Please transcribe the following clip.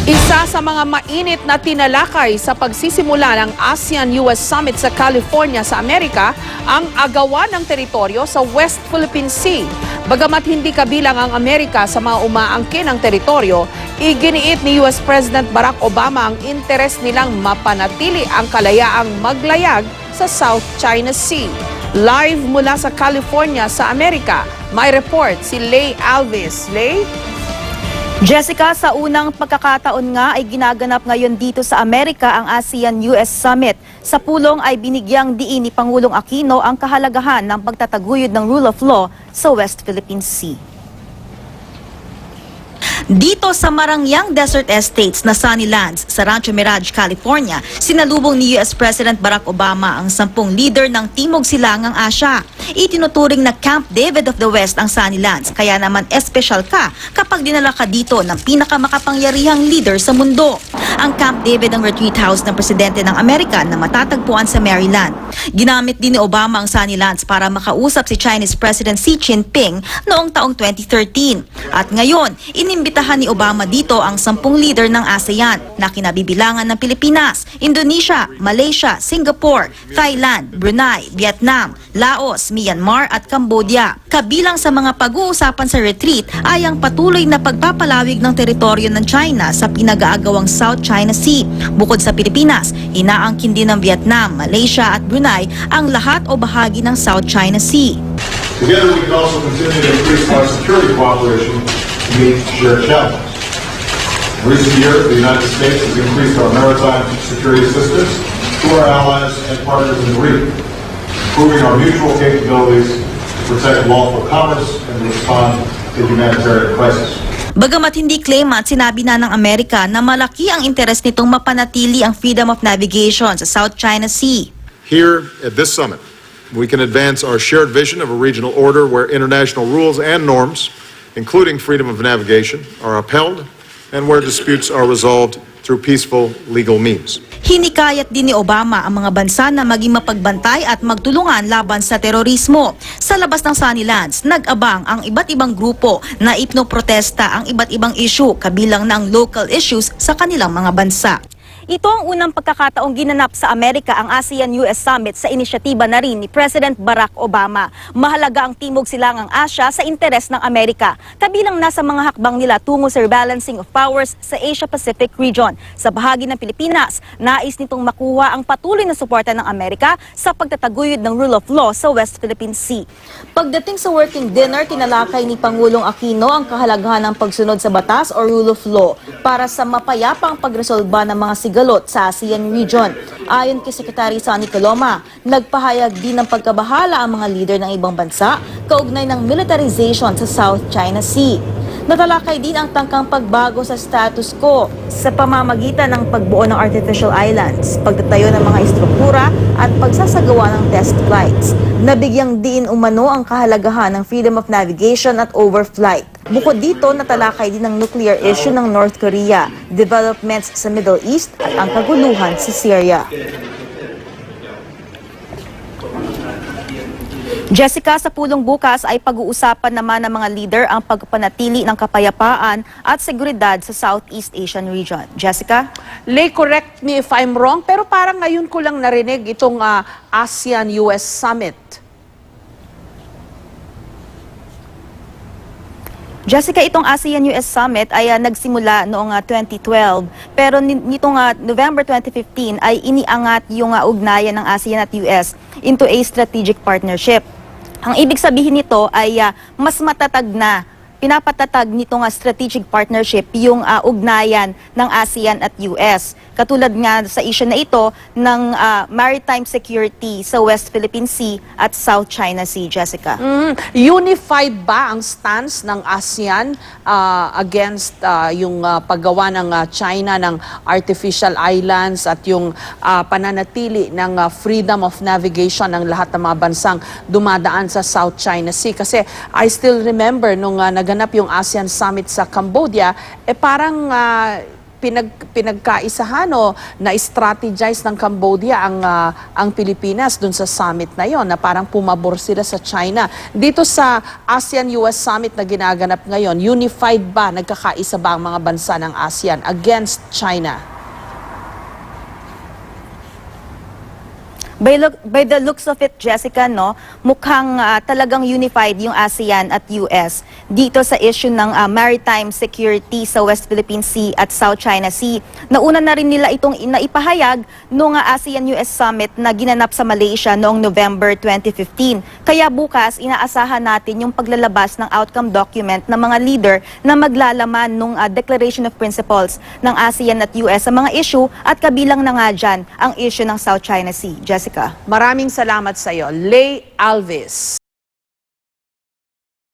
Isa sa mga mainit na tinalakay sa pagsisimula ng ASEAN-US Summit sa California sa Amerika ang agawan ng teritoryo sa West Philippine Sea. Bagamat hindi kabilang ang Amerika sa mga umaangkin ng teritoryo, iginiit ni US President Barack Obama ang interes nilang mapanatili ang kalayaang maglayag sa South China Sea. Live mula sa California sa Amerika, may report si Lay Alves. Lay? Jessica, sa unang pagkakataon nga ay ginaganap ngayon dito sa Amerika ang ASEAN-US Summit. Sa pulong ay binigyang diin ni Pangulong Aquino ang kahalagahan ng pagtataguyod ng rule of law sa West Philippine Sea. Dito sa Marangyang Desert Estates na Sunnylands sa Rancho Mirage, California, sinalubong ni US President Barack Obama ang 10 leader ng Timog Silangang Asya. Itinuturing na Camp David of the West ang Sunnylands, kaya naman espesyal ka kapag dinala ka dito ng pinakamakapangyarihang leader sa mundo. Ang Camp David ang retreat house ng Presidente ng Amerika na matatagpuan sa Maryland. Ginamit din ni Obama ang Sunnylands para makausap si Chinese President Xi Jinping noong taong 2013. At ngayon, inimbitahan ni Obama dito ang 10 leader ng ASEAN na kinabibilangan ng Pilipinas, Indonesia, Malaysia, Singapore, Thailand, Brunei, Vietnam, Laos, Myanmar at Cambodia. Kabilang sa mga pag-uusapan sa retreat ay ang patuloy na pagpapalawig ng teritoryo ng China sa pinag-aagawang South China Sea. Bukod sa Pilipinas, inaangkin din ng Vietnam, Malaysia at Brunei ang lahat o bahagi ng South China Sea. Together we can also continue to increase our security cooperation to meet shared challenges. In recent years, the United States has increased our maritime security assistance to our allies and partners in the region, improving our mutual capabilities to protect lawful commerce and respond to humanitarian crisis. Bagamat hindi claim at sinabi na ng Amerika na malaki ang interes nitong mapanatili ang freedom of navigation sa South China Sea. Here at this summit, we can advance our shared vision of a regional order where international rules and norms, including freedom of navigation, are upheld and where disputes are resolved through peaceful legal means. Hinikayat din ni Obama ang mga bansa na maging mapagbantay at magtulungan laban sa terorismo. Sa labas ng Sunnylands, nag-abang ang iba't ibang grupo na ipinoprotesta ang iba't ibang issue kabilang ng local issues sa kanilang mga bansa. Ito ang unang pagkakataong ginanap sa Amerika ang ASEAN-US Summit sa inisyatiba na rin ni President Barack Obama. Mahalaga ang Timog Silangang Asya sa interes ng Amerika, kabilang nasa mga hakbang nila tungo sa rebalancing of powers sa Asia-Pacific region. Sa bahagi ng Pilipinas, nais nitong makuha ang patuloy na suporta ng Amerika sa pagtataguyod ng rule of law sa West Philippine Sea. Pagdating sa working dinner, tinalakay ni Pangulong Aquino ang kahalagahan ng pagsunod sa batas o rule of law para sa mapayapang pagresolba ng mga sigalot sa ASEAN region. Ayon kay Secretary Sonny Coloma, nagpahayag din ng pagkabahala ang mga leader ng ibang bansa kaugnay ng militarization sa South China Sea. Natalakay din ang tangkang pagbago sa status quo sa pamamagitan ng pagbuo ng artificial islands, pagtatayo ng mga istruktura at pagsasagawa ng test flights. Nabigyang diin umano ang kahalagahan ng freedom of navigation at overflight. Bukod dito, natalakay din ang nuclear issue ng North Korea, developments sa Middle East at ang kaguluhan sa Syria. Jessica, sa pulong bukas ay pag-uusapan naman ng mga leader ang pagpanatili ng kapayapaan at seguridad sa Southeast Asian region. Jessica? Lay, correct me if I'm wrong, pero parang ngayon ko lang narinig itong ASEAN-US Summit. Jessica, itong ASEAN-US Summit ay nagsimula noong 2012, pero nitong November 2015 ay iniangat yung ugnayan ng ASEAN at US into a strategic partnership. Ang ibig sabihin nito ay mas matatag na pinapatatag nitong strategic partnership yung ugnayan ng ASEAN at US. Katulad nga sa issue na ito ng maritime security sa West Philippine Sea at South China Sea, Jessica. Unified ba ang stance ng ASEAN against yung paggawa ng China ng artificial islands at yung pananatili ng freedom of navigation ng lahat ng mga bansang dumadaan sa South China Sea? Kasi I still remember nung naganap yung ASEAN Summit sa Cambodia, parang pinagkaisahan o na-strategize ng Cambodia ang Pilipinas dun sa summit na yon na parang pumabor sila sa China. Dito sa ASEAN-US Summit na ginaganap ngayon, unified ba, nagkakaisa ba ang mga bansa ng ASEAN against China? By the looks of it, Jessica, no, mukhang talagang unified yung ASEAN at US dito sa issue ng maritime security sa West Philippine Sea at South China Sea. Nauna na rin nila itong naipahayag noong ASEAN-US Summit na ginanap sa Malaysia noong November 2015. Kaya bukas, inaasahan natin yung paglalabas ng outcome document ng mga leader na maglalaman ng Declaration of Principles ng ASEAN at US sa mga issue at kabilang na nga dyan ang issue ng South China Sea. Jessica. Maraming salamat sa iyo, Lay Alves.